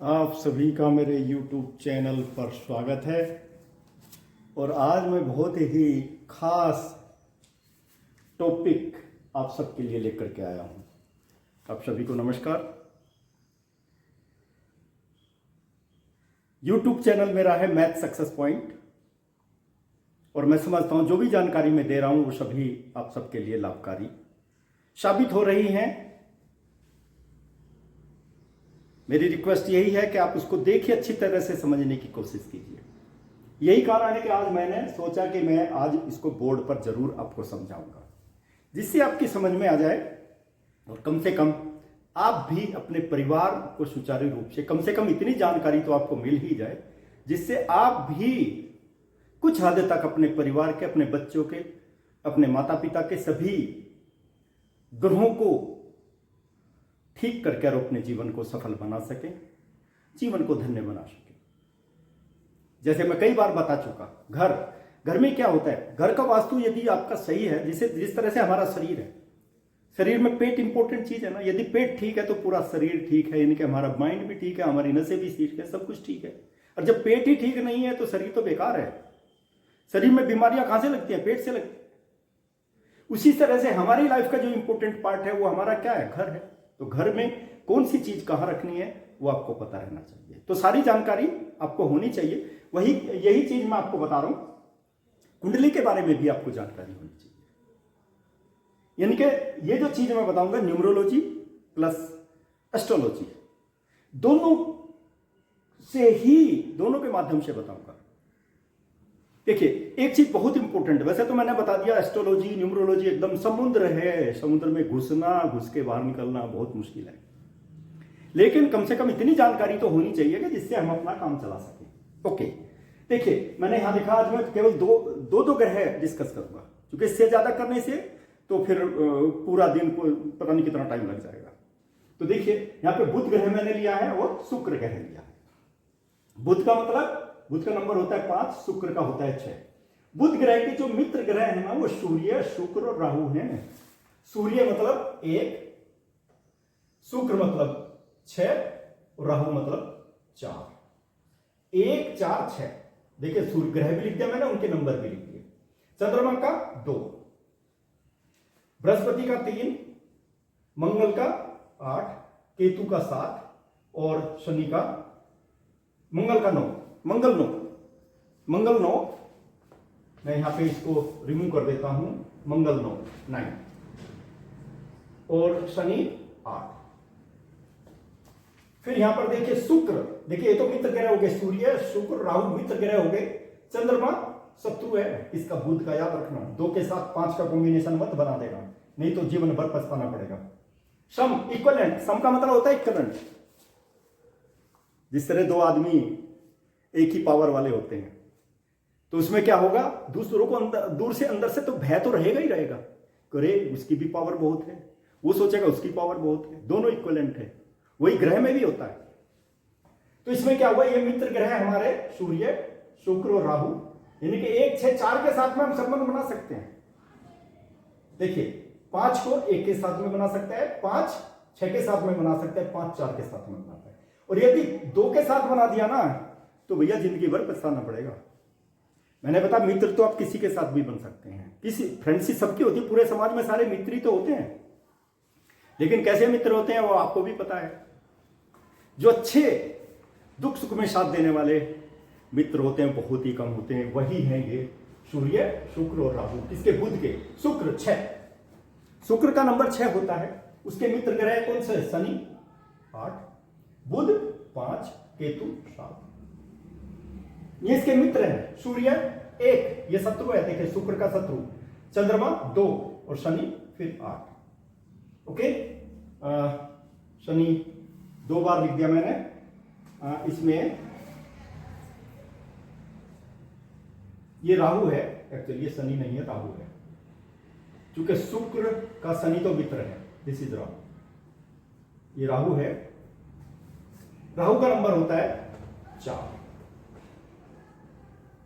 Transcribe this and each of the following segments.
आप सभी का मेरे YouTube चैनल पर स्वागत है। और आज मैं बहुत ही खास टॉपिक आप सबके लिए लेकर के आया हूं। आप सभी को नमस्कार। YouTube चैनल मेरा है मैथ सक्सेस पॉइंट, और मैं समझता हूं जो भी जानकारी मैं दे रहा हूं वो सभी आप सबके लिए लाभकारी साबित हो रही हैं। मेरी रिक्वेस्ट यही है कि आप उसको देखिए, अच्छी तरह से समझने की कोशिश कीजिए। यही कारण है कि आज मैंने सोचा कि मैं आज इसको बोर्ड पर जरूर आपको समझाऊंगा, जिससे आपकी समझ में आ जाए और कम से कम आप भी अपने परिवार को सुचारू रूप से कम इतनी जानकारी तो आपको मिल ही जाए, जिससे आप भी कुछ हद तक अपने परिवार के, अपने बच्चों के, अपने माता पिता के सभी ग्रहों को ठीक करके और अपने जीवन को सफल बना सके, जीवन को धन्य बना सके। जैसे मैं कई बार बता चुका, घर में क्या होता है, घर का वास्तु यदि आपका सही है, जिस तरह से हमारा शरीर है, शरीर में पेट इंपॉर्टेंट चीज है ना। यदि पेट ठीक है तो पूरा शरीर ठीक है, यानी कि हमारा माइंड भी ठीक है, हमारी नसें भी ठीक है, सब कुछ ठीक है। और जब पेट ही ठीक नहीं है तो शरीर तो बेकार है। शरीर में बीमारियां कहां से लगती हैं? पेट से लगती है। उसी तरह से हमारी लाइफ का जो इंपॉर्टेंट पार्ट है वो हमारा क्या है? घर है। तो घर में कौन सी चीज कहां रखनी है वो आपको पता रहना चाहिए। तो सारी जानकारी आपको होनी चाहिए। यही चीज मैं आपको बता रहा हूं। कुंडली के बारे में भी आपको जानकारी होनी चाहिए। यानी कि ये जो चीज मैं बताऊंगा, न्यूमरोलॉजी प्लस एस्ट्रोलॉजी, दोनों के माध्यम से बताऊंगा। देखिए, एक चीज बहुत इंपॉर्टेंट है। वैसे तो मैंने बता दिया, एस्ट्रोलॉजी न्यूमरोलॉजी एकदम समुद्र है। समुद्र में घुस के बाहर निकलना बहुत मुश्किल है, लेकिन कम से कम इतनी जानकारी तो होनी चाहिए कि जिससे हम अपना काम चला सकें। ओके, देखिए मैंने यहां लिखा, आज मैं केवल दो ग्रह डिस्कस करूंगा, क्योंकि इससे ज्यादा करने से तो फिर पूरा दिन को पता नहीं कितना टाइम लग जाएगा। तो देखिए, यहां पे बुध ग्रह मैंने लिया है और शुक्र ग्रह लिया है। बुध का नंबर होता है 5, शुक्र का होता है 6। बुध ग्रह के जो मित्र ग्रह है ना, वो सूर्य, शुक्र और राहु हैं। सूर्य मतलब 1, शुक्र मतलब 6 और राहु मतलब 4। 1, 4, 6। देखिए, सूर्य ग्रह भी लिख दिया मैंने, उनके नंबर भी लिख दिए। चंद्रमा का 2, बृहस्पति का 3, मंगल का 8, केतु का 7 और शनि का मंगल का 9। मंगल 9, मैं यहां पे इसको रिमूव कर देता हूं। मंगल 9 और शनि 8। फिर यहां पर देखिए शुक्र, देखिए ये तो मित्र ग्रह हो गए, सूर्य, शुक्र, राहु मित्र ग्रह हो गए। चंद्रमा शत्रु है इसका, बुध का, याद रखना। 2 के साथ 5 का कॉम्बिनेशन मत बना देगा, नहीं तो जीवन भर पछताना पड़ेगा। सम, इक्वलेंट, सम का मतलब होता है इक्वलेंट। जिस तरह 2 आदमी एक ही पावर वाले होते हैं, तो उसमें क्या होगा, दूसरों को दूर से अंदर से तो भय तो रहेगा ही रहेगा। अरे उसकी भी पावर बहुत है, वो सोचेगा उसकी पावर बहुत है, दोनों इक्वलेंट है। वही ग्रह में भी होता है। तो इसमें क्या हुआ, ये मित्र ग्रह हमारे सूर्य, शुक्र और राहु, यानी कि 1, 6, 4 के साथ में हम संबंध बना सकते हैं। देखिए, 5 को 1 के साथ में बना सकता है, 5 6 के साथ में बना सकता है, 5 4 के साथ में बनाता है। और यदि 2 के साथ बना दिया ना, तो भैया जिंदगी भर पछताना पड़ेगा। मैंने बताया, मित्र तो आप किसी के साथ भी बन सकते हैं, किसी फ्रेंडशिप सबकी होती है, पूरे समाज में सारे मित्र ही तो होते हैं। लेकिन कैसे मित्र होते हैं वो आपको भी पता है। जो अच्छे दुख सुख में साथ देने वाले मित्र होते हैं बहुत ही कम होते हैं, वही हैं ये सूर्य, शुक्र और राहु। किसके? बुध के। शुक्र 6, शुक्र का नंबर 6 होता है। उसके मित्र ग्रह कौन से? शनि 8, बुध 5, केतु 7, ये इसके मित्र हैं। सूर्य 1, ये शत्रु है, देखिए शुक्र का शत्रु। चंद्रमा 2 और शनि फिर 8। ओके, शनि 2 बार लिख दिया मैंने। इसमें ये राहु है, एक्चुअली ये शनि नहीं है, राहु है। क्योंकि शुक्र का शनि तो मित्र है, दिस इज राहु। ये राहु है। राहु का नंबर होता है 4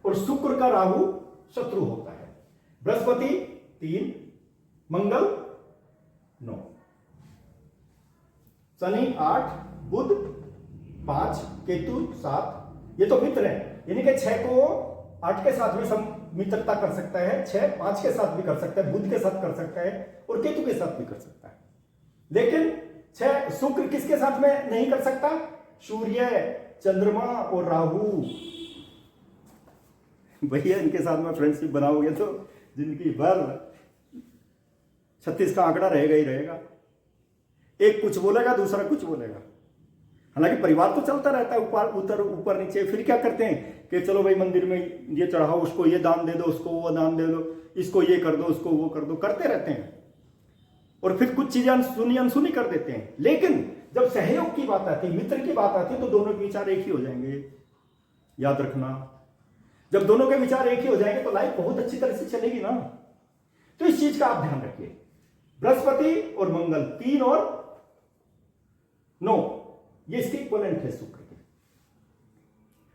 और शुक्र का राहु शत्रु होता है। बृहस्पति 3, मंगल 9, शनि 8, बुध 5, केतु 7, ये तो मित्र है, यानी कि 6 को 8 के साथ में मित्रता कर सकता है, 6 5 के साथ भी कर सकता है, बुध के साथ कर सकता है और केतु के साथ भी कर सकता है। लेकिन 6 शुक्र किसके साथ में नहीं कर सकता? सूर्य, चंद्रमा और राहु। भैया इनके साथ में फ्रेंडशिप बनाओगे तो जिंदगी भर 36 का आंकड़ा रहेगा ही रहेगा। एक कुछ बोलेगा, दूसरा कुछ बोलेगा। हालांकि परिवार तो चलता रहता है, ऊपर नीचे। फिर क्या करते हैं कि चलो भाई मंदिर में ये चढ़ाओ, उसको ये दान दे दो, उसको वो दान दे दो, इसको ये कर दो, उसको वो कर दो, करते रहते हैं और फिर कुछ चीजें अनसुनी कर देते हैं। लेकिन जब सहयोग की बात आती है, मित्र की बात आती है, तो दोनों के विचार एक ही हो जाएंगे। याद रखना, जब दोनों के विचार एक ही हो जाएंगे तो लाइफ बहुत अच्छी तरह से चलेगी ना। तो इस चीज का आप ध्यान रखिए। बृहस्पति और मंगल 3 और 9 ये इसके इक्वलेंट है शुक्र के।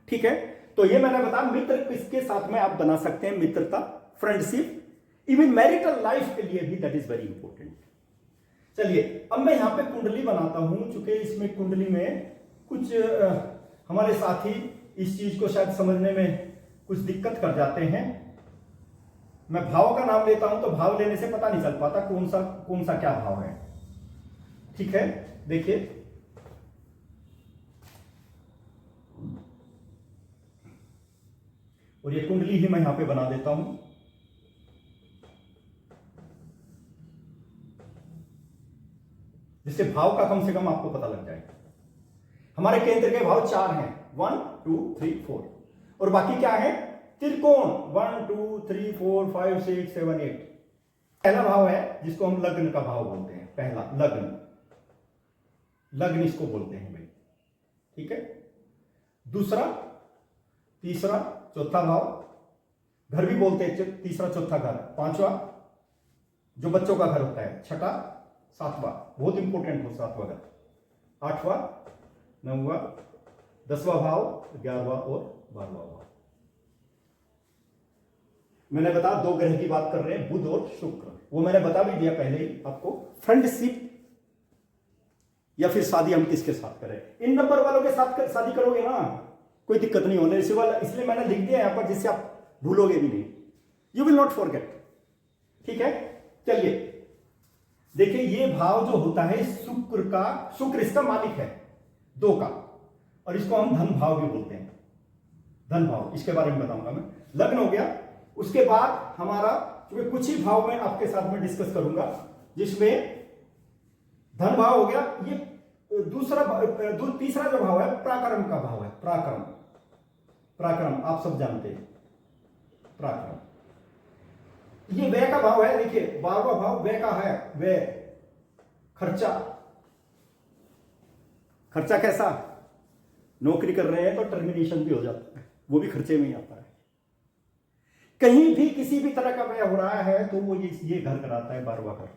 ठीक है, तो ये मैंने बताया मित्र किसके साथ में आप बना सकते हैं मित्रता, फ्रेंडशिप, इवन मैरिटल लाइफ के लिए भी दैट इज वेरी इंपॉर्टेंट। चलिए अब मैं यहां पे कुंडली बनाता हूं, चूंकि इसमें कुंडली में कुछ हमारे साथी इस चीज को शायद समझने में कुछ दिक्कत कर जाते हैं। मैं भाव का नाम लेता हूं तो भाव लेने से पता नहीं चल पाता कौन सा क्या भाव है। ठीक है, देखिए और ये कुंडली ही मैं यहां पे बना देता हूं। जिससे भाव का कम से कम आपको पता लग जाए। हमारे केंद्र के भाव 4 हैं, 1 2 3 4 और बाकी क्या है? त्रिकोण 1 2 3 4 5 6 7 8। पहला भाव है जिसको हम लग्न का भाव बोलते हैं। पहला लग्न इसको बोलते हैं भाई। ठीक है, दूसरा, तीसरा, चौथा भाव घर भी बोलते हैं, तीसरा चौथा घर। पांचवा जो बच्चों का घर होता है, छठा, सातवां बहुत इंपॉर्टेंट हो, सातवां घर, आठवां, नौवां, 10वां भाव, 11वां और 12वां भाव। मैंने बताया 2 ग्रह की बात कर रहे हैं, बुध और शुक्र। वो मैंने बता भी दिया पहले ही आपको। फ्रेंडशिप या फिर शादी हम किसके साथ करें? इन नंबर वालों के साथ शादी करोगे ना, कोई दिक्कत नहीं होने इसलिए मैंने लिख दिया यहां पर, जिससे आप भूलोगे भी नहीं। You will not forget. ठीक है, चलिए देखिए ये भाव जो होता है शुक्र इसका मालिक है 2 का, और इसको हम धन भाव भी बोलते हैं। धन भाव, इसके बारे में बताऊंगा मैं। लग्न हो गया, उसके बाद हमारा क्योंकि कुछ ही भाव मैं आपके साथ में डिस्कस करूंगा, जिसमें धन भाव हो गया। ये तीसरा जो भाव है पराक्रम का भाव है। पराक्रम आप सब जानते हैं, पराक्रम। ये व्यय का भाव है। देखिए 12वां भाव व्यय का है, व्यय, खर्चा कैसा? नौकरी कर रहे हैं तो टर्मिनेशन भी हो जाता है, वो भी खर्चे में ही आता है। कहीं भी किसी भी तरह का व्यय हो रहा है तो वो ये घर कराता है, 12वां घर।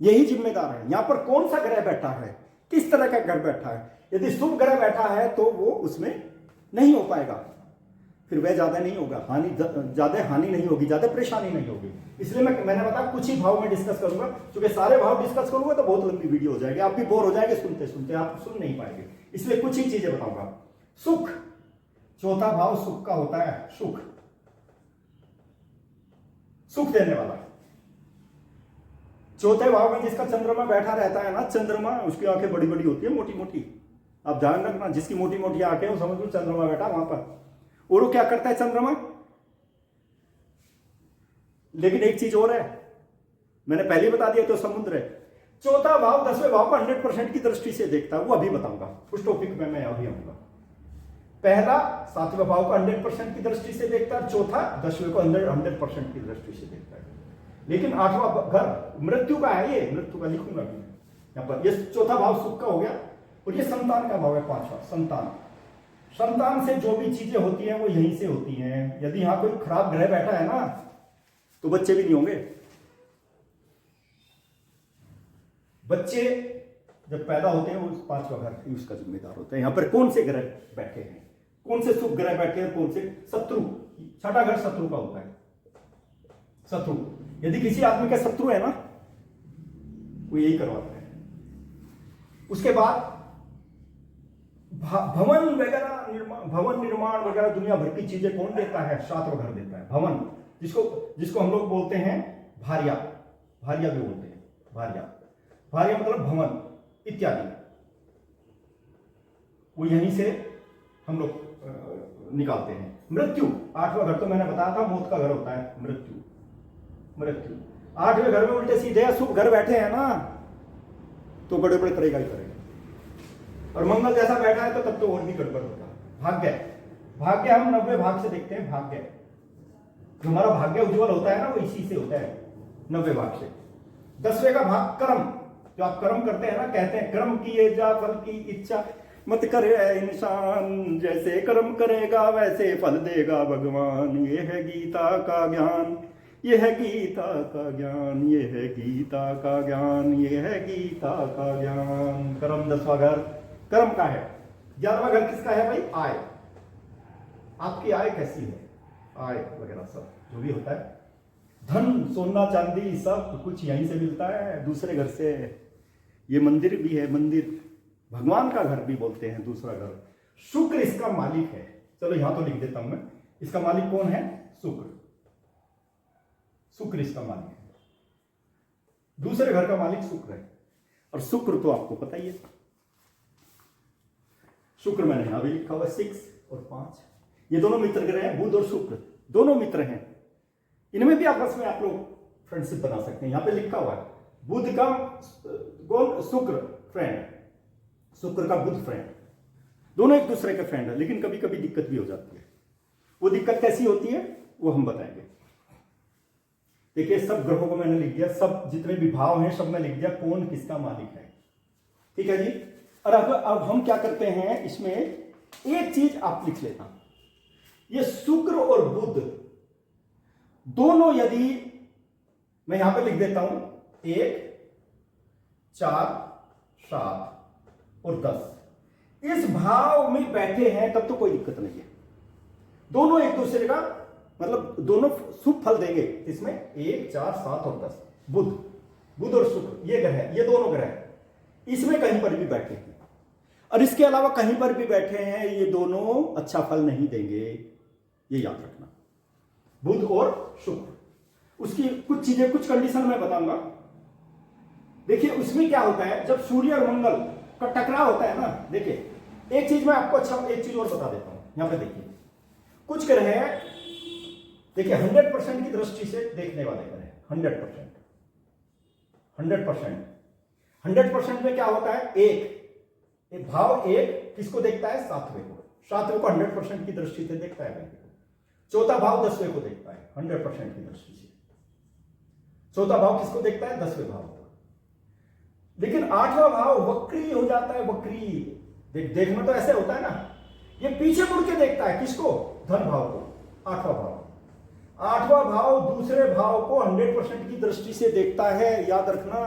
यही जिम्मेदार है। यहां पर कौन सा ग्रह बैठा है, किस तरह का ग्रह बैठा है। यदि शुभ ग्रह बैठा है तो वो उसमें नहीं हो पाएगा, फिर वह ज्यादा नहीं होगा, ज्यादा हानि नहीं होगी, ज्यादा परेशानी नहीं होगी। इसलिए मैंने बताया कुछ ही भाव में डिस्कस करूंगा, क्योंकि सारे भाव डिस्कस करूंगा तो बहुत लंबी वीडियो हो जाएगी, आप भी बोर हो जाएंगे सुनते सुनते, आप सुन नहीं पाएंगे। इसलिए कुछ ही चीजें बताऊंगा। सुख, चौथा भाव सुख का होता है। सुख देने वाला। चौथे भाव में जिसका चंद्रमा बैठा रहता है ना, चंद्रमा, उसकी आंखें बड़ी बड़ी होती है, मोटी मोटी। आप ध्यान रखना, जिसकी मोटी मोटी आंखें वो समझ लो चंद्रमा बैठा वहां पर। और वो क्या करता है चंद्रमा? लेकिन एक चीज और है, मैंने पहले ही बता दिया, तो समुद्र है। चौथा भाव 10वें भाव को 100% की दृष्टि से देखता है, वो अभी बताऊंगा, उस टॉपिक में मैं अभी आऊंगा। पहला 7वें भाव को 100% की दृष्टि से देखता है, चौथा 10वें को 100% की दृष्टि से देखता है। लेकिन 8वां घर मृत्यु का है, ये मृत्यु का लिखूंगा भी यहां पर। ये चौथा भाव सुख का हो गया, और ये संतान का भाव है 5वां, संतान से जो भी चीजें होती हैं वो यहीं से होती हैं। यदि यहां कोई खराब ग्रह बैठा है ना तो बच्चे भी नहीं होंगे। बच्चे जब पैदा होते हैं वो 5वां घर उसका जिम्मेदार होता है। यहां पर कौन से ग्रह बैठे हैं, कौन से शुभ ग्रह बैठे हैं, कौन से शत्रु। 6ठा घर शत्रु का होता है। शत्रु, यदि किसी आदमी का शत्रु है ना, वो यही करवाता है। उसके बाद भवन वगैरह निर्माण, भवन निर्माण वगैरह दुनिया भर की चीजें कौन देता है? सातवां घर देता है। भवन, जिसको जिसको हम लोग बोलते हैं भार्या, भार्या भी बोलते हैं, भार्या, भार्या मतलब भवन इत्यादि, वो यहीं से हम लोग निकालते हैं। मृत्यु, आठवां घर तो मैंने बताया था मौत का घर होता है मृत्यु। मृत्यु आठवें घर में उल्टे सीधे अशुभ घर बैठे हैं ना, तो गड़बड़ करेगा ही करेगा। और मंगल जैसा बैठा है तो तब तो और भी गड़बड़ होगा। भाग्य, भाग्य हम 90 भाग से देखते हैं। भाग्य, जो हमारा भाग्य उज्जवल होता है ना, वो इसी से होता है, 90 भाग से। 10वें का भाग कर्म, जो आप कर्म करते हैं ना, कहते हैं कर्म किए जा फल की इच्छा मत करे इंसान, जैसे कर्म करेगा वैसे फल देगा भगवान। ये है गीता का ज्ञान, ये है गीता का ज्ञान, ये है गीता का ज्ञान, ये है गीता का ज्ञान। कर्म 10वां घर कर्म का है। 11वां घर किसका है भाई? आय। आपकी आय कैसी है? आय वगैरह सब जो भी होता है, धन सोना चांदी सब कुछ यहीं से मिलता है, दूसरे घर से। ये मंदिर भी है, मंदिर भगवान का घर भी बोलते हैं, दूसरा घर। शुक्र इसका मालिक है। चलो यहां तो लिख देता हूं मैं, इसका मालिक कौन है? शुक्र। शुक्र इसका मालिक है, दूसरे घर का मालिक शुक्र है। और शुक्र तो आपको पता ही है, शुक्र मैंने यहां भी लिखा हुआ 6 और 5, ये दोनों मित्र ग्रह हैं, बुध और शुक्र दोनों मित्र हैं। इनमें भी आपस में आप लोग फ्रेंडशिप बना सकते हैं। यहां पे लिखा हुआ है बुध का कौन? शुक्र फ्रेंड, शुक्र का बुध फ्रेंड, दोनों एक दूसरे के फ्रेंड है। लेकिन कभी कभी दिक्कत भी हो जाती है। वो दिक्कत कैसी होती है वो हम बताएंगे। देखिए सब ग्रहों को मैंने लिख दिया, सब जितने भी भाव हैं सब में लिख दिया, कौन किसका मालिक है। ठीक है जी। और अब हम क्या करते हैं, इसमें एक चीज आप लिख लेना, ये शुक्र और बुध दोनों, यदि मैं यहां पे लिख देता हूं 1 4 7 और 10 इस भाव में बैठे हैं, तब तो कोई दिक्कत नहीं है। दोनों एक दूसरे का मतलब दोनों शुभ फल देंगे। इसमें 1 4 7 और 10 बुध और शुक्र ये ग्रह, ये दोनों ग्रह इसमें कहीं पर भी बैठे हैं। और इसके अलावा कहीं पर भी बैठे हैं, ये दोनों अच्छा फल नहीं देंगे, ये याद रखना। बुध और शुक्र, उसकी कुछ चीजें, कुछ कंडीशन मैं बताऊंगा। देखिए उसमें क्या होता है, जब सूर्य और मंगल का टकराव होता है ना, देखिए एक चीज मैं आपको एक चीज और बता देता हूं। यहां पे देखिए कुछ ग्रह, देखिए 100% की दृष्टि से देखने वाले ग्रह, 100% में क्या होता है, एक भाव एक किसको देखता है? 7वें को। 7वें को 100% की दृष्टि से देखता है। चौथा भाव 10वें को देखता है 100% की दृष्टि से। चौथा भाव किसको देखता है? 10वें भाव को। लेकिन 8वां भाव वक्री हो जाता है, वक्री। देखना तो ऐसे होता है ना, ये पीछे मुड़ के देखता है किसको? धन भाव को। 8वां भाव 8वां भाव दूसरे भाव को 100% की दृष्टि से देखता है, याद रखना।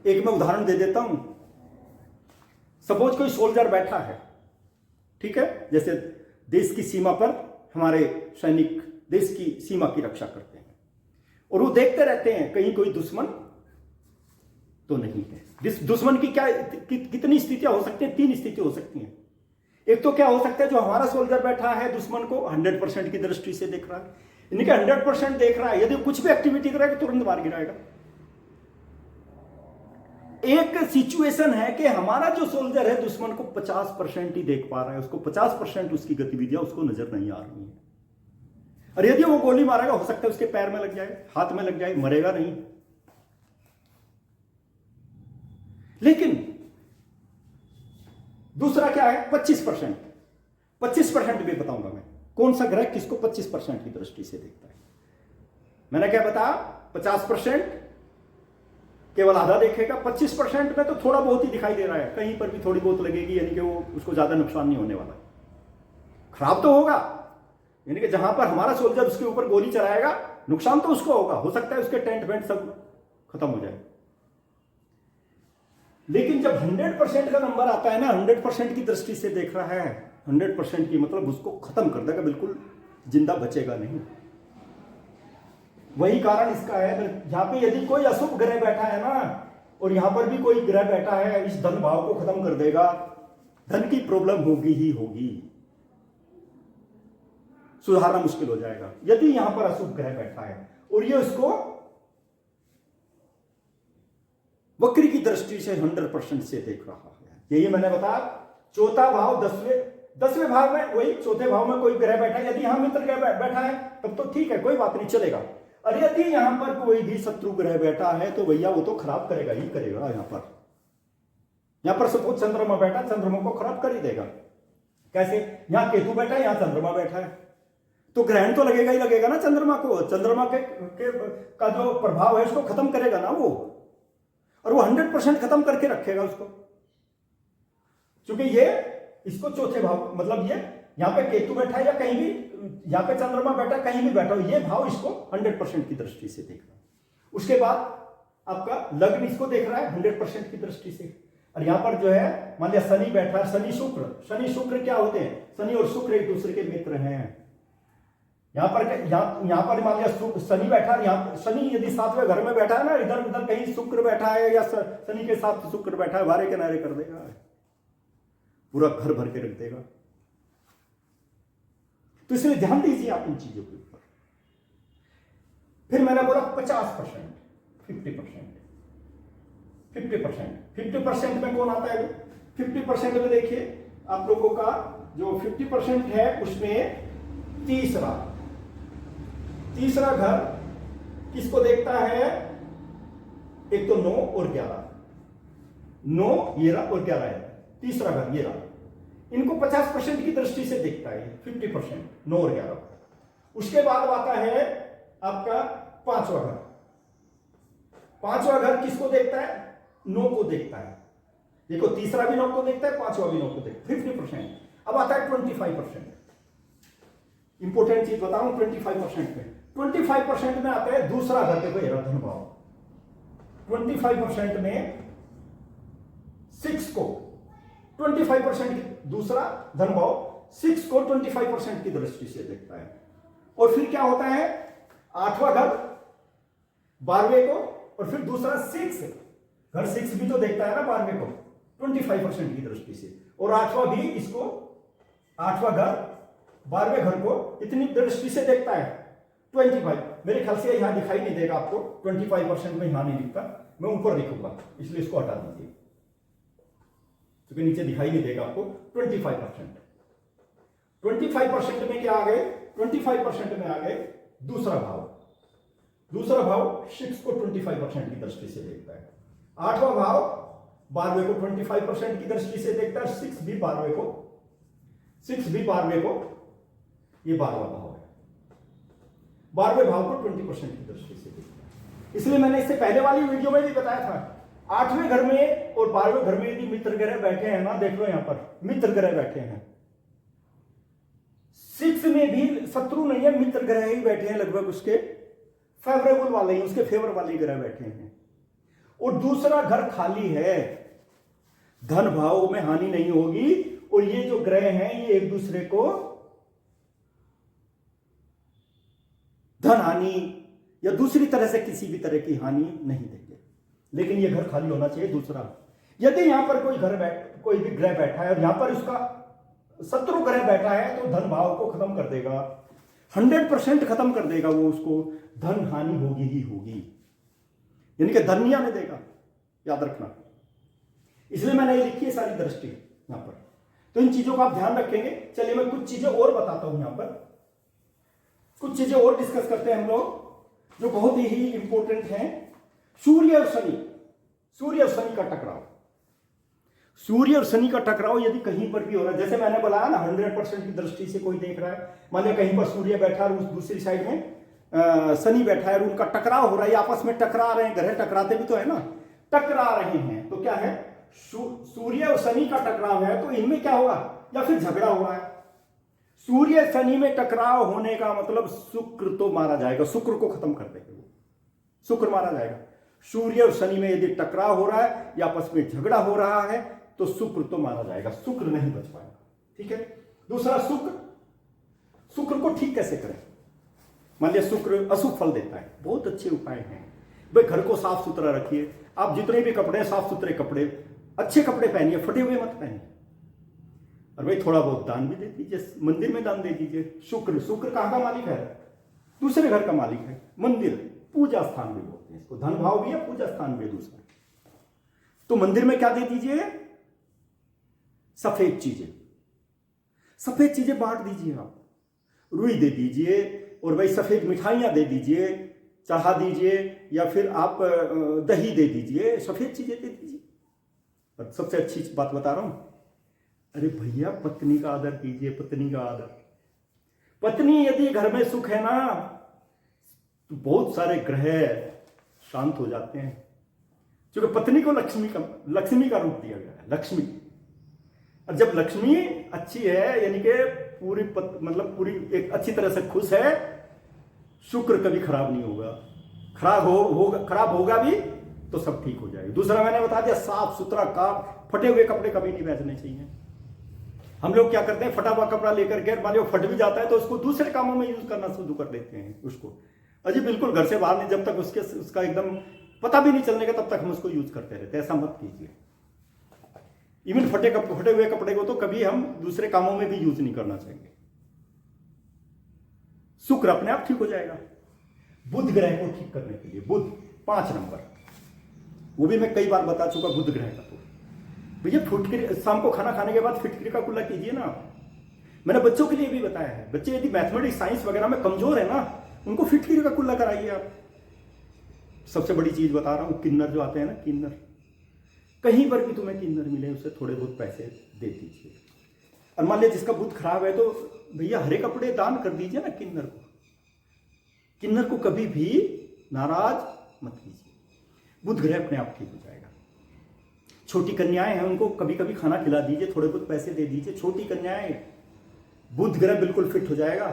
एक मैं उदाहरण दे देता हूं। सपोज कोई सोल्जर बैठा है, ठीक है, जैसे देश की सीमा पर हमारे सैनिक देश की सीमा की रक्षा करते हैं, और वो देखते रहते हैं कहीं कोई दुश्मन तो नहीं है। दुश्मन की क्या कितनी स्थितियां हो सकती हैं? 3 स्थिति हो सकती हैं। एक तो क्या हो सकता है, जो हमारा सोल्जर बैठा है दुश्मन को 100% की दृष्टि से देख रहा है, यानी कि 100% देख रहा है, यदि कुछ भी एक्टिविटी करेगा तुरंत मार गिराएगा। एक सिचुएशन है कि हमारा जो सोल्जर है दुश्मन को 50% ही देख पा रहा है, उसको 50% उसकी गतिविधियां उसको नजर नहीं आ रही है। और यदि वो गोली मारेगा, हो सकता है उसके पैर में लग जाए, हाथ में लग जाए, मरेगा नहीं। लेकिन दूसरा क्या है, 25% भी बताऊंगा मैं, कौन सा ग्रह किसको 25% की दृष्टि से देखता है। मैंने क्या बताया, 50% केवल आधा देखेगा, 25% में तो थोड़ा बहुत ही दिखाई दे रहा है, कहीं पर भी थोड़ी बहुत लगेगी, यानी कि वो उसको ज्यादा नुकसान नहीं होने वाला। खराब तो होगा, यानी कि जहां पर हमारा सोल्जर उसके ऊपर गोली चलाएगा नुकसान तो उसको होगा, हो सकता है उसके टेंट वेंट सब खत्म हो जाए। लेकिन जब 100% का नंबर आता है ना, 100% की दृष्टि से देख रहा है, 100% की मतलब उसको खत्म कर देगा, बिल्कुल जिंदा बचेगा नहीं। वही कारण इसका है, जहां पे यदि कोई अशुभ ग्रह बैठा है ना, और यहां पर भी कोई ग्रह बैठा है, इस धन भाव को खत्म कर देगा, धन की प्रॉब्लम होगी ही होगी, सुधारना मुश्किल हो जाएगा यदि यहां पर अशुभ ग्रह बैठा है और ये उसको वक्री की दृष्टि से 100% से देख रहा है। यही मैंने बताया, चौथा भाव 10वें भाव में, वही चौथे भाव में कोई ग्रह बैठा है, यदि यहां मित्र ग्रह बैठा है तब तो ठीक है, कोई बात नहीं, चलेगा। और यदि यहां पर कोई भी शत्रु ग्रह बैठा है तो भैया वो तो खराब करेगा ही करेगा। यहां पर सपोज चंद्रमा बैठा, चंद्रमा को खराब कर ही देगा। कैसे? यहां केतु बैठा है, यहां चंद्रमा बैठा है, तो ग्रहण तो लगेगा ही लगेगा ना चंद्रमा को। चंद्रमा के का जो प्रभाव है उसको खत्म करेगा ना वो, और वो 100% खत्म करके रखेगा उसको, क्योंकि ये इसको चौथे भाव, मतलब ये यहां पे केतु बैठा है या कहीं भी, यहां पे चंद्रमा बैठा, कहीं भी बैठा हो, ये भाव इसको 100% की दृष्टि से देख रहा है। उसके बाद आपका लग्न इसको देख रहा है 100% की दृष्टि से। और यहां पर जो है मान लिया शनि बैठा है, शनि शुक्र क्या होते हैं? शनि और शुक्र एक दूसरे के मित्र हैं। यहां पर मान लिया शनि बैठा है, यहां शनि यदि 7वें घर में बैठा है ना, इधर उधर कहीं शुक्र बैठा है या शनि के साथ शुक्र बैठा है, वारे किनारे कर देगा, पूरा घर भर के रख देगा। तो इसलिए ध्यान दीजिए आप इन चीजों के ऊपर। फिर मैंने बोला 50%, 50% में कौन आता है? 50% में देखिए आप लोगों का जो 50% है उसमें तीसरा घर किसको देखता है? एक तो 9 और 11, 9 ये रहा और 11 है, तीसरा घर ये रहा, इनको 50% की दृष्टि से देखता है 50%, 9 और 11। उसके बाद आता है आपका पांचवा घर किसको देखता है? 9 को देखता है। देखो तीसरा भी 9 को देखता है, पांचवा भी 9 को देखता है, 50%। अब आता है 25%। इंपोर्टेंट चीज बताऊं, 25% में 25% में आता है दूसरा घर, देखो ये धन भाव। 25% में 6 को 25% की, दूसरा धन भाव 6 को 25% की दृष्टि से देखता है। और फिर क्या होता है? 8वां घर 12वें को, और फिर दूसरा 6 घर, 6 भी तो देखता है ना 12वें को 25% की दृष्टि से, और 8वां भी इसको, 8वां घर 12वें घर को इतनी दृष्टि से देखता है 25। मेरे ख्याल से यहां दिखाई नहीं देगा आपको, 25% में यहां नहीं दिखता, मैं ऊपर लिखूंगा इसलिए इसको हटा दीजिए, क्योंकि नीचे दिखाई नहीं देगा आपको। 25% में क्या आ गए? 25% में आ गए दूसरा भाव 6 को 25% की दृष्टि से देखता है। 8वां भाव 12वें को 25% की दृष्टि से देखता है, 6 भी 12वें को, ये 12वां भाव है, 12वें भाव को 20% की दृष्टि से देखता है। इसलिए मैंने इससे पहले वाली वीडियो में भी बताया था, 8वें घर में और 12वें घर में यदि मित्र ग्रह बैठे हैं ना, देख लो यहां पर मित्र ग्रह बैठे हैं, 6 में भी शत्रु नहीं है, मित्र ग्रह ही बैठे हैं, लगभग उसके फेवरेबल वाले ही, उसके फेवर वाले ग्रह बैठे हैं, और दूसरा घर खाली है, धन भाव में हानि नहीं होगी, और ये जो ग्रह हैं ये एक दूसरे को धन हानि या दूसरी तरह से किसी भी तरह की हानि नहीं देंगे, लेकिन ये घर खाली होना चाहिए। दूसरा, यदि यहां पर कोई भी ग्रह बैठा है और यहां पर उसका शत्रु ग्रह बैठा है तो धन भाव को खत्म कर देगा, 100% खत्म कर देगा वो, उसको धन हानि होगी ही होगी, यानी कि धन नहीं आने देगा, याद रखना। इसलिए मैंने ये लिखी है सारी दृष्टि यहां पर, तो इन चीजों का आप ध्यान रखेंगे। चलिए मैं कुछ चीजें और बताता हूं, यहां पर कुछ चीजें और डिस्कस करते हैं हम लोग जो बहुत ही इंपॉर्टेंट हैं। सूर्य और शनि का टकराव, सूर्य और शनि का टकराव यदि कहीं पर भी हो रहा है, जैसे मैंने बताया ना 100% की दृष्टि से कोई देख रहा है, मान लिया कहीं पर सूर्य बैठा है और उस दूसरी साइड में शनि बैठा है और उनका टकराव हो रहा है, आपस में टकरा रहे हैं, ग्रह टकराते भी तो है ना, टकरा रहे हैं, तो क्या है? सूर्य और शनि का टकराव है, तो इनमें क्या होगा? या फिर झगड़ा हो रहा है। सूर्य शनि में टकराव होने का मतलब शुक्र तो मारा जाएगा, शुक्र को खत्म कर देंगे वो, शुक्र मारा जाएगा। सूर्य और शनि में यदि टकराव हो रहा है या आपस में झगड़ा हो रहा है तो शुक्र तो मारा जाएगा, शुक्र नहीं बच पाएगा, ठीक है। दूसरा, शुक्र को ठीक कैसे करें? मान लिया शुक्र अशुभ फल देता है, बहुत अच्छे उपाय हैं, भाई घर को साफ सुथरा रखिए, आप जितने भी कपड़े हैं साफ सुथरे कपड़े, अच्छे कपड़े पहनिए, फटे हुए मत पहनिए। और भाई थोड़ा बहुत दान भी दे दीजिए, मंदिर में दान दे दीजिए। शुक्र, शुक्र कहाँ का मालिक है? दूसरे घर का मालिक है। मंदिर पूजा स्थान भी बोलते हैं इसको, धन भाव भी है, पूजा स्थान भी है दूसरा। तो मंदिर में क्या दे दीजिए? सफेद चीजें, सफेद चीजें बांट दीजिए आप। रुई दे दीजिए और भाई सफेद मिठाइयां दे दीजिए, चढ़ा दीजिए, या फिर आप दही दे दीजिए, सफेद चीजें दे दीजिए। और सबसे अच्छी बात बता रहा हूं, अरे भैया पत्नी का आदर कीजिए, पत्नी का आदर। पत्नी यदि घर में सुख है ना, तो बहुत सारे ग्रह शांत हो जाते हैं। क्योंकि पत्नी को लक्ष्मी का रूप दिया गया है, लक्ष्मी। और जब लक्ष्मी अच्छी है, यानी कि पूरी मतलब पूरी एक अच्छी तरह से खुश है, शुक्र कभी खराब नहीं होगा। खराब होगा भी तो सब ठीक हो जाएगा। दूसरा मैंने बता दिया, साफ सुथरा काम, फटे हुए कपड़े कभी नहीं पहनने चाहिए। हम लोग क्या करते हैं, फटा हुआ कपड़ा लेकर के, मान लो फट भी जाता है तो उसको दूसरे कामों में यूज करना शुरू कर देते हैं उसको। अजी बिल्कुल घर से बाहर नहीं, जब तक उसका एकदम पता भी नहीं चलने का तब तक हम उसको यूज करते रहते हैं। ऐसा मत कीजिए। इवन फटे हुए कपड़े को तो कभी हम दूसरे कामों में भी यूज नहीं करना चाहिए। शुक्र अपने आप ठीक हो जाएगा। बुध ग्रह को ठीक करने के लिए, बुध 5 नंबर, वो भी मैं कई बार बता चुका बुध ग्रह का। तो भैया फिटकरी, शाम को खाना खाने के बाद फिटकरी का कुल्ला कीजिए ना। मैंने बच्चों के लिए भी बताया है, बच्चे यदि मैथमेटिक्स साइंस वगैरह में कमजोर है ना, उनको फिटकरी का कुल्ला कराइए आप। सबसे बड़ी चीज बता रहा हूं, किन्नर जो आते हैं ना, किन्नर, कहीं पर भी तुम्हें किन्नर मिले उसे थोड़े बहुत पैसे दे दीजिए। और मान लीजिए जिसका बुध खराब है तो भैया हरे कपड़े दान कर दीजिए ना किन्नर को। किन्नर को कभी भी नाराज मत कीजिए। बुध ग्रह अपने आप ठीक हो जाएगा। छोटी कन्याएं हैं, उनको कभी कभी खाना खिला दीजिए, थोड़े बहुत पैसे दे दीजिए। छोटी कन्याएं, बुध ग्रह बिल्कुल फिट हो जाएगा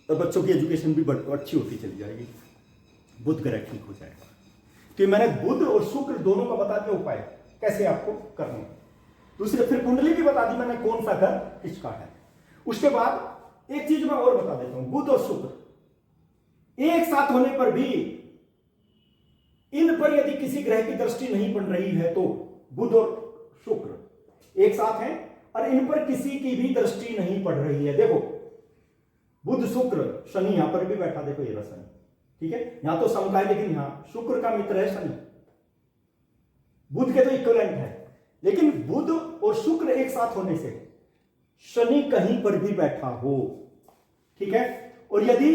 और बच्चों की एजुकेशन भी अच्छी होती चली जाएगी। बुध ग्रह ठीक हो जाएगा। तो मैंने बुध और शुक्र दोनों का बता दिया उपाय कैसे आपको करना है। दूसरे फिर कुंडली भी बता दी मैंने, कौन सा घर किसका है। उसके बाद एक चीज मैं और बता देता हूं, बुध और शुक्र एक साथ होने पर भी इन पर यदि किसी ग्रह की दृष्टि नहीं पड़ रही है, तो बुध और शुक्र एक साथ हैं और इन पर किसी की भी दृष्टि नहीं पड़ रही है। देखो बुध शुक्र, शनि यहां पर भी बैठा, देखो ये रहा शनि, ठीक है, यहां तो सम का है लेकिन यहां शुक्र का मित्र है शनि, बुध के तो इक्विवेलेंट है। लेकिन बुध और शुक्र एक साथ होने से शनि कहीं पर भी बैठा हो, ठीक है, और यदि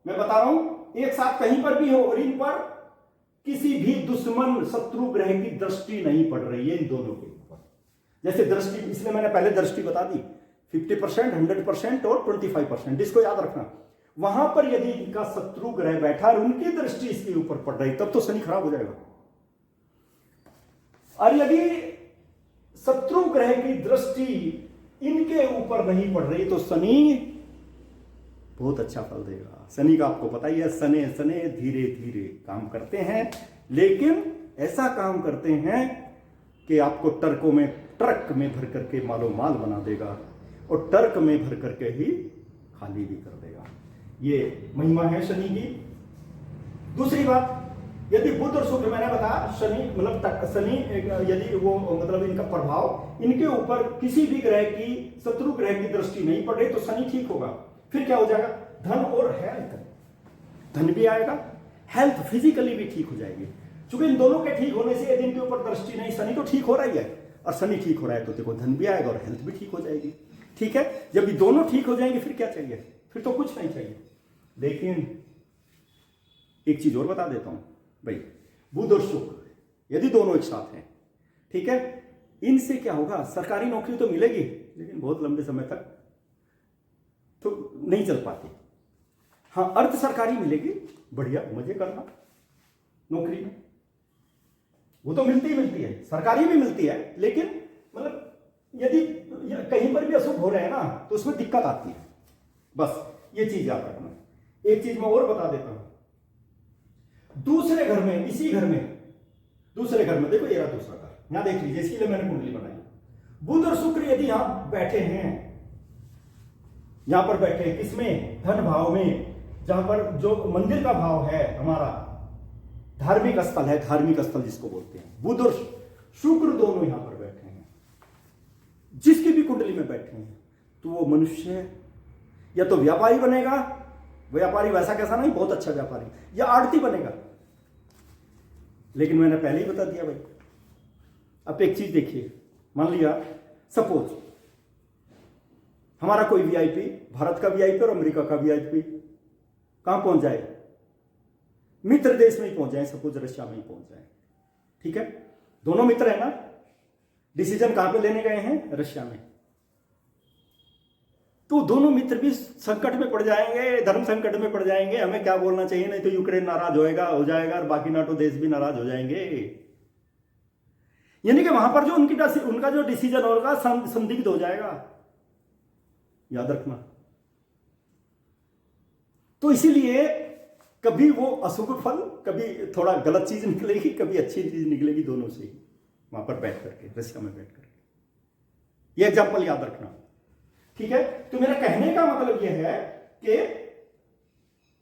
मैं बता रहा हूं एक साथ कहीं पर भी हो और इन पर किसी भी दुश्मन शत्रु ग्रह की दृष्टि नहीं पड़ रही है इन दोनों के ऊपर। जैसे दृष्टि, इसलिए मैंने पहले दृष्टि बता दी 50%, 100% और 25%, इसको याद रखना। वहां पर यदि इनका शत्रु ग्रह बैठा और उनकी दृष्टि इसके ऊपर पड़ रही, तब तो शनि खराब हो जाएगा। और यदि शत्रु ग्रह की दृष्टि इनके ऊपर नहीं पड़ रही तो शनि बहुत अच्छा फल देगा। शनि का आपको पता ही है, सने सने धीरे धीरे काम करते हैं, लेकिन ऐसा काम करते हैं कि आपको ट्रक में भर करके मालो माल बना देगा और ट्रक में भर करके ही खाली भी कर देगा। ये महिमा है शनि की। दूसरी बात, यदि बुध और शुक्र, मैंने बताया शनि मतलब शनि यदि वो मतलब इनका प्रभाव इनके ऊपर किसी भी ग्रह की, शत्रु ग्रह की दृष्टि नहीं पड़ रही तो शनि ठीक होगा। फिर क्या हो जाएगा, धन और हेल्थ, धन भी आएगा, हेल्थ फिजिकली भी ठीक हो जाएगी। क्योंकि इन दोनों के ठीक होने से यदि इनके ऊपर दृष्टि नहीं, शनि तो ठीक हो रही है और शनि ठीक हो रहा है तो देखो धन भी आएगा और हेल्थ भी ठीक हो जाएगी, ठीक है। जब ये दोनों ठीक हो जाएंगे फिर क्या चाहिए, फिर तो कुछ नहीं चाहिए। लेकिन एक चीज और बता देता हूं भाई, बुध और शुक्र यदि दोनों एक साथ हैं, ठीक है, इनसे क्या होगा, सरकारी नौकरी तो मिलेगी लेकिन बहुत लंबे समय तक तो नहीं चल पाती। हाँ, अर्ध सरकारी मिलेगी, बढ़िया मजे करना नौकरी में, वो तो मिलती ही मिलती है, सरकारी भी मिलती है, लेकिन मतलब यदि कहीं पर भी अशुभ हो रहे हैं ना तो उसमें दिक्कत आती है। बस ये चीज याद रखना। एक चीज मैं और बता देता हूं, दूसरे घर में, इसी घर में, दूसरे घर में देखो ये रहा दूसरा घर, यहां देख लीजिए, इसके लिए मैंने कुंडली बनाई। बुध और शुक्र यदि यहां बैठे हैं, यहां पर बैठे हैं, किसमें, धन भाव में, जहां पर जो मंदिर का भाव है हमारा, धार्मिक स्थल है, धार्मिक स्थल जिसको बोलते हैं। बुध और शुक्र दोनों यहां पर बैठे हैं, जिसकी भी कुंडली में बैठे हैं, तो वो मनुष्य या तो व्यापारी बनेगा, व्यापारी वैसा कैसा नहीं, बहुत अच्छा व्यापारी, या आड़ती बनेगा। लेकिन मैंने पहले ही बता दिया भाई। अब एक चीज देखिए, मान लिया सपोज हमारा कोई वीआईपी, भारत का वीआईपी और अमेरिका का वीआईपी कहां पहुंच जाए, मित्र देश में ही पहुंच जाए, सपोज रशिया में ही पहुंच जाए, ठीक है, दोनों मित्र है ना, डिसीजन कहां पे लेने गए हैं, रशिया में, तो दोनों मित्र भी संकट में पड़ जाएंगे, धर्म संकट में पड़ जाएंगे। हमें क्या बोलना चाहिए, नहीं तो यूक्रेन नाराज हो जाएगा और बाकी नाटो देश भी नाराज हो जाएंगे। यानी कि वहां पर जो उनका जो डिसीजन होगा संदिग्ध हो जाएगा, याद रखना। तो इसीलिए कभी वो अशुभ फल, कभी थोड़ा गलत चीज निकलेगी, कभी अच्छी चीज निकलेगी, दोनों से ही वहां पर बैठ करके, रशिया में बैठ करके। ये एग्जाम्पल याद रखना, ठीक है। तो मेरा कहने का मतलब यह है कि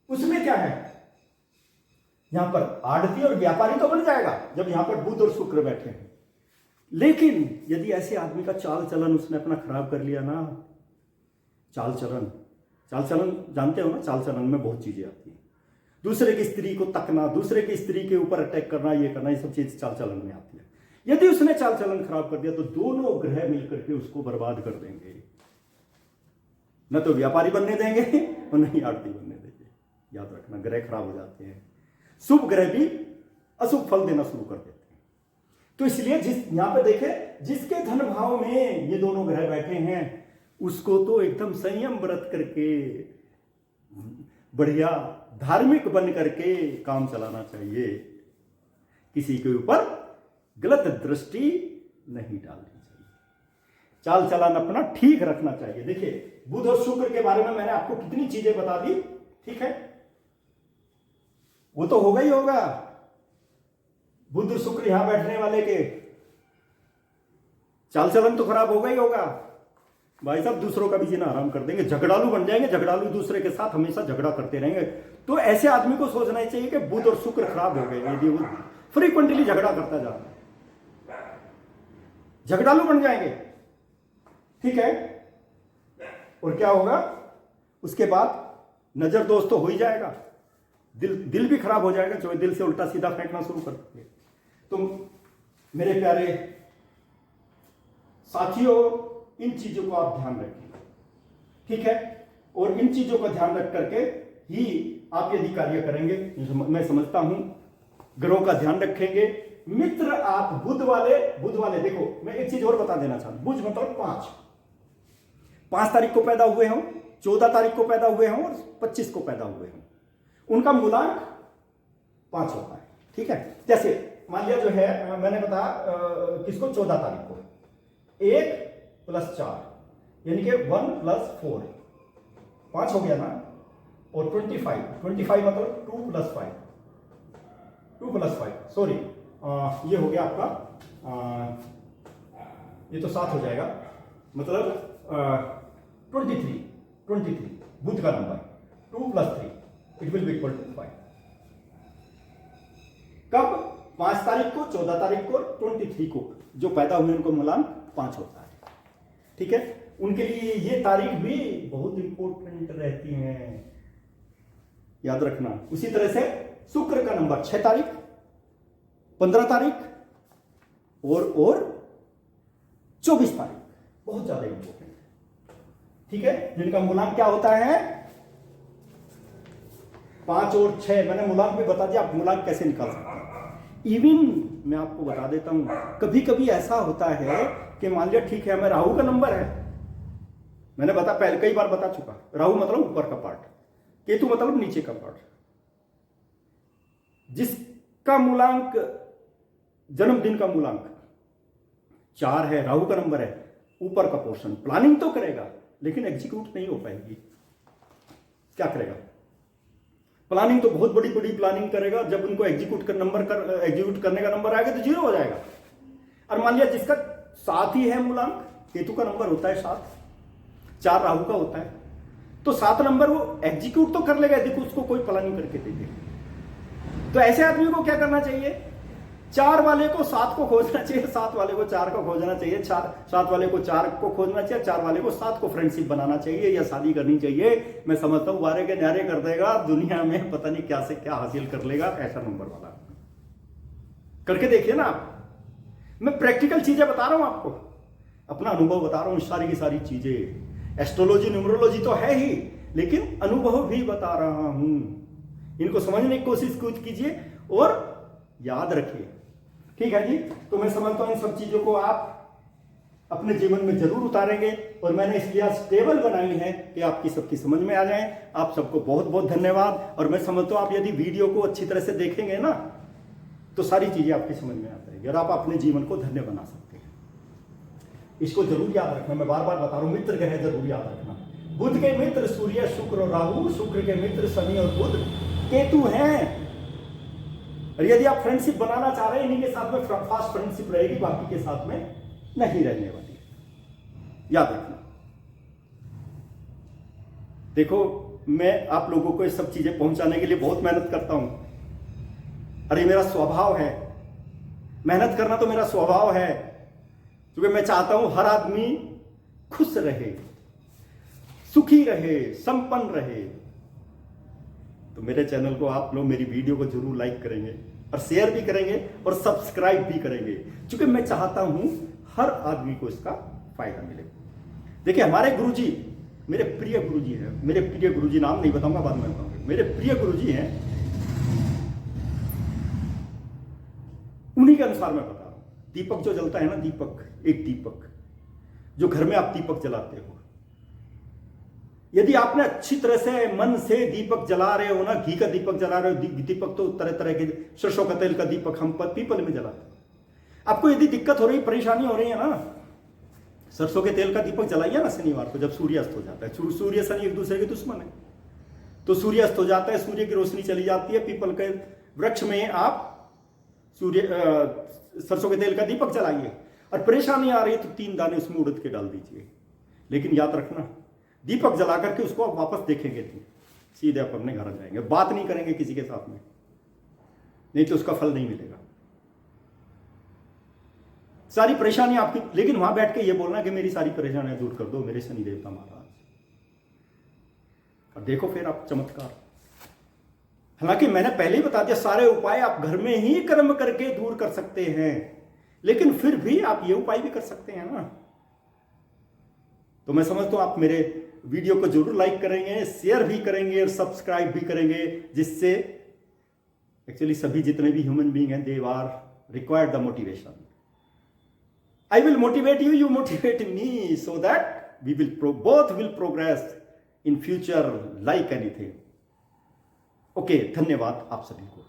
उसमें क्या है, यहां पर आड़ती और व्यापारी तो बन जाएगा जब यहां पर बुध और शुक्र बैठे हैं। लेकिन यदि ऐसे आदमी का चाल चलन उसने अपना खराब कर लिया ना, चाल चलन जानते हो ना, चाल चलन में बहुत चीजें आती हैं, दूसरे की स्त्री को तकना, दूसरे की स्त्री के ऊपर अटैक करना, ये करना, ये सब चीज चाल चलन में आती है। यदि उसने चाल चलन खराब कर दिया तो दोनों ग्रह मिलकर के उसको बर्बाद कर देंगे, न तो व्यापारी बनने देंगे और न ही आड़ती बनने देंगे। याद रखना, ग्रह खराब हो जाते हैं, शुभ ग्रह भी अशुभ फल देना शुरू कर देते हैं। तो इसलिए यहां पे देखे, जिसके धन भाव में ये दोनों ग्रह बैठे हैं उसको तो एकदम संयम व्रत करके बढ़िया धार्मिक बन करके काम चलाना चाहिए, किसी के ऊपर गलत दृष्टि नहीं डालनी चाहिए, चाल चलन अपना ठीक रखना चाहिए। देखिए बुध और शुक्र के बारे में मैंने आपको कितनी चीजें बता दी, ठीक है, वो तो होगा ही होगा। बुध और शुक्र यहां बैठने वाले के चाल चलन तो खराब होगा ही होगा भाई साहब, दूसरों का भी जीना आराम कर देंगे, झगड़ालू बन जाएंगे, झगड़ालू दूसरे के साथ हमेशा झगड़ा करते रहेंगे। तो ऐसे आदमी को सोचना ही चाहिए कि बुध और शुक्र खराब हो गए, यदि वो फ्रीक्वेंटली झगड़ा करता जा रहा है, झगड़ालू बन जाएंगे, ठीक है। और क्या होगा उसके बाद, नजर दोस्त तो हो ही जाएगा, दिल भी खराब हो जाएगा, जो दिल से उल्टा सीधा फेंकना शुरू कर देंगे। तो मेरे प्यारे साथियों, इन चीजों को आप ध्यान रखिए, ठीक है, और इन चीजों का ध्यान रख करके ही आप यदि कार्य करेंगे, मैं समझता हूं ग्रहों का ध्यान रखेंगे, मित्र आप बुध वाले देखो, मैं एक चीज और बता देना चाहता हूं, बुध मतलब 5 तारीख को पैदा हुए हों, 14 तारीख को पैदा हुए हों और 25 को पैदा हुए हों, उनका मूलांक 5 होता है, ठीक है। जैसे मान लिया जो है, मैंने बताया किसको, 14 तारीख को 1 + 4 यानी कि 1 + 4 5 हो गया ना, और 25 मतलब 2 + 5 सॉरी, ये हो गया आपका, ये तो 7 हो जाएगा, मतलब 23 बुध का नंबर, 2 + 3 it will be equal to 5। कब, 5 तारीख को, 14 तारीख को, 23 को जो पैदा हुए उनको मूलांक 5 होता है, ठीक है। उनके लिए ये तारीख भी बहुत इंपॉर्टेंट रहती हैं, याद रखना। उसी तरह से शुक्र का नंबर 6 तारीख, 15 तारीख और 24 तारीख बहुत ज्यादा इंपॉर्टेंट है, ठीक है, जिनका मूलांक क्या होता है 5 और 6। मैंने मूलांक भी बता दिया, आप मूलांक कैसे निकाल सकते हैं। इवन मैं आपको बता देता हूं, कभी कभी ऐसा होता है कि मान लिया ठीक है, हमें राहु का नंबर है, मैंने पहले कई बार बता चुका, राहु मतलब ऊपर का पार्ट, केतु मतलब नीचे का पार्ट, जिसका मूलांक जन्मदिन का मूलांक 4 है, राहु का नंबर है, ऊपर का पोर्शन, प्लानिंग तो करेगा लेकिन एग्जीक्यूट नहीं हो पाएगी। क्या करेगा, प्लानिंग तो बहुत बड़ी बड़ी प्लानिंग करेगा, जब उनको एग्जीक्यूट करने का नंबर आएगा तो 0 हो जाएगा। और मान लिया जिसका 7 ही है मूलांक, केतु का नंबर होता है 7, 4 राहु का होता है, तो 7 नंबर वो एग्जीक्यूट तो कर लेगा, देखो उसको कोई प्लानिंग करके दे दे, तो ऐसे आदमी को क्या करना चाहिए? 4 वाले को 7 को खोजना चाहिए, 7 वाले को 4 को खोजना चाहिए, 7 वाले को 4 को खोजना चाहिए, 4 वाले को 7 को फ्रेंडशिप बनाना चाहिए या शादी करनी चाहिए। मैं समझता हूं वारे के न्यारे कर देगा, दुनिया में पता नहीं क्या से क्या हासिल कर लेगा ऐसा नंबर वाला। करके देखिए ना आप। मैं प्रैक्टिकल चीजें बता रहा हूं आपको, अपना अनुभव बता रहा हूं, सारी की सारी चीजें। एस्ट्रोलॉजी न्यूमरोलॉजी तो है ही, लेकिन अनुभव भी बता रहा हूं। इनको समझने की कोशिश कीजिए और याद रखिए, ठीक है जी। तो मैं समझता हूं इन सब चीजों को आप अपने जीवन में जरूर उतारेंगे, और मैंने इसलिए आज टेबल बनाई है कि आपकी सबकी समझ में आ जाए। आप सबको बहुत बहुत धन्यवाद। और मैं समझता हूं आप यदि वीडियो को अच्छी तरह से देखेंगे ना, तो सारी चीजें आपकी समझ में आ जाएगी और आप अपने जीवन को धन्य बना सकते हैं। इसको जरूर याद रखना, मैं बार बार बता रहा हूं, मित्र ग्रह जरूर याद रखना। बुध के मित्र सूर्य, शुक्र और राहु, शुक्र के मित्र शनि और बुध, केतु हैं। और यदि आप फ्रेंडशिप बनाना चाह रहे हैं, इन्हीं के साथ में फास्ट फ्रेंडशिप रहेगी, बाकी के साथ में नहीं रहने वाली, याद रखना। देखो, मैं आप लोगों को ये सब चीजें पहुंचाने के लिए बहुत मेहनत करता हूं। अरे मेरा स्वभाव है, मेहनत करना तो मेरा स्वभाव है, क्योंकि मैं चाहता हूं हर आदमी खुश रहे, सुखी रहे, संपन्न रहे। तो मेरे चैनल को आप लोग, मेरी वीडियो को जरूर लाइक करेंगे और शेयर भी करेंगे और सब्सक्राइब भी करेंगे, क्योंकि मैं चाहता हूं हर आदमी को इसका फायदा मिले। देखिए, हमारे गुरुजी, मेरे प्रिय गुरुजी हैं, मेरे प्रिय गुरुजी, नाम नहीं बताऊंगा, बाद में बताऊंगा, मेरे प्रिय गुरुजी हैं, उन्हीं के अनुसार मैं बता रहा हूं। दीपक जो जलता है ना, दीपक, एक दीपक, जो घर में आप दीपक जलाते हो, यदि आपने अच्छी तरह से मन से दीपक जला रहे हो ना, घी का दीपक जला रहे हो, दीपक तो तरह तरह के, सरसों का तेल का दीपक हम पीपल में जलाते हैं। आपको यदि दिक्कत हो रही, परेशानी हो रही है ना, सरसों के तेल का दीपक जलाइए ना शनिवार को, जब सूर्य अस्त हो जाता है। सूर्य शनि एक दूसरे के दुश्मन है, तो सूर्य अस्त हो जाता है, सूर्य की रोशनी चली जाती है, पीपल के वृक्ष में आप सरसों के तेल का दीपक जलाइए। और परेशानी आ रही है तो 3 दाने उसमें उड़द के डाल दीजिए। लेकिन याद रखना, दीपक जला करके उसको आप वापस देखेंगे नहीं, सीधे आप अपने घर आ जाएंगे, बात नहीं करेंगे किसी के साथ में, नहीं तो उसका फल नहीं मिलेगा। सारी परेशानी आपकी, लेकिन वहां बैठ के ये बोलना कि मेरी सारी परेशानियां दूर कर दो मेरे शनि देवता महाराज, और देखो फिर आप चमत्कार। हालांकि मैंने पहले ही बता दिया, सारे उपाय आप घर में ही कर्म करके दूर कर सकते हैं, लेकिन फिर भी आप ये उपाय भी कर सकते हैं ना। तो मैं समझता हूं आप मेरे वीडियो को जरूर लाइक करेंगे, शेयर भी करेंगे और सब्सक्राइब भी करेंगे, जिससे एक्चुअली सभी जितने भी ह्यूमन बीइंग हैं, they are required the motivation. I will motivate you, you motivate me, so that we will both will progress in future like anything. Okay, धन्यवाद आप सभी को।